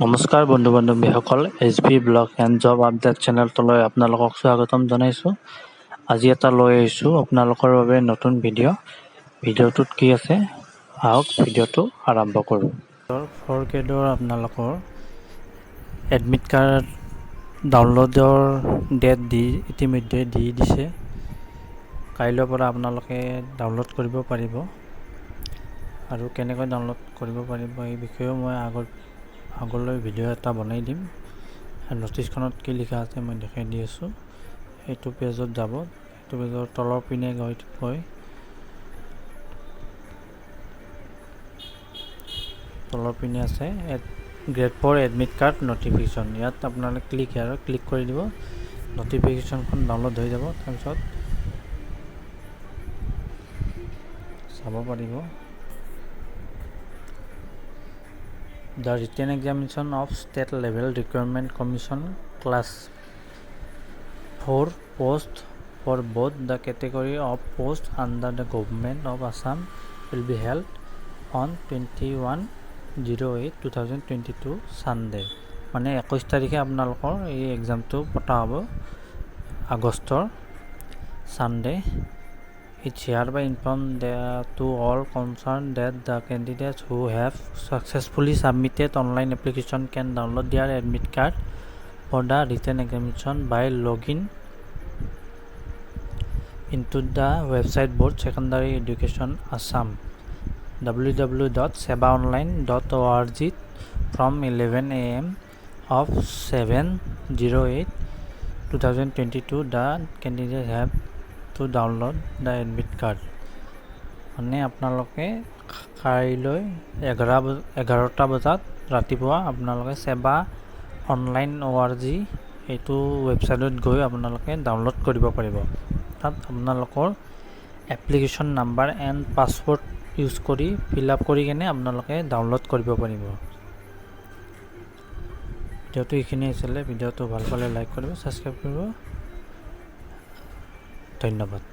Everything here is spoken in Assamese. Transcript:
নমস্কাৰ বন্ধু বান্ধৱীসকল, S B blog and job update চেনেলটোলৈ আপোনালোকক স্বাগতম জনাইছোঁ। আজি এটা লৈ আহিছোঁ আপোনালোকৰ বাবে নতুন ভিডিঅ'টোত কি আছে আহক ভিডিঅ'টো আৰম্ভ কৰোঁ। 4 গ্ৰেডৰ আপোনালোকৰ এডমিট কাৰ্ড ডাউনলোডৰ ডেট ইতিমধ্যে দি দিছে। কাইলৈৰ পৰা আপোনালোকে ডাউনলোড কৰিব পাৰিব আৰু কেনেকৈ ডাউনলোড কৰিব পাৰিব এই বিষয়েও মই আগলৈ ভিডিঅ' এটা বনাই দিম। ন'টিছখনত কি লিখা আছে মই দেখাই দি আছোঁ। এইটো পেজত যাব, এইটো পেজৰ তলৰ পিনে গৈ তলৰ পিনে আছে গ্ৰেড 4 এডমিট কাৰ্ড ন'টিফিকেশ্যন। ইয়াত আপোনালোকে ক্লিক কৰি দিব, ন'টিফিকেশ্যনখন ডাউনলোড হৈ যাব। তাৰপিছত চাব পাৰিব। The written examination of state level Recruitment Commission class 4 post for both the category of post under the government of Assam will be held on 21/08/2022 Sunday। মানে 21 তাৰিখে আপোনালোকৰ এই এক্সামটো পতা হ'ব, আগষ্টৰ Sunday। It's hereby informed to all concerned that the candidates who have successfully submitted online application can download their admit card for the written examination by logging into the website Board Secondary Education Assam www.sebaonline.org from 11 a.m. of 7/08/2022 the candidates have to download the admit card। মানে আপোনালোকে কাইলৈ 11টা বজাত ৰাতিপুৱা আপোনালোকে সেবা অনলাইন ORG এইটো ৱেবছাইটত গৈ আপোনালোকে ডাউনলোড কৰিব পাৰিব। তাত আপোনালোকৰ application number and password use কৰি ফিল আপ কৰি কিনে আপোনালোকে ডাউনলোড কৰিব পাৰিব। ভিডিঅ'টো এইখিনি আছিলে। ভিডিঅ'টো ভাল পালে লাইক কৰিব, ছাবস্ক্ৰাইব কৰিব। ধন্যবাদ।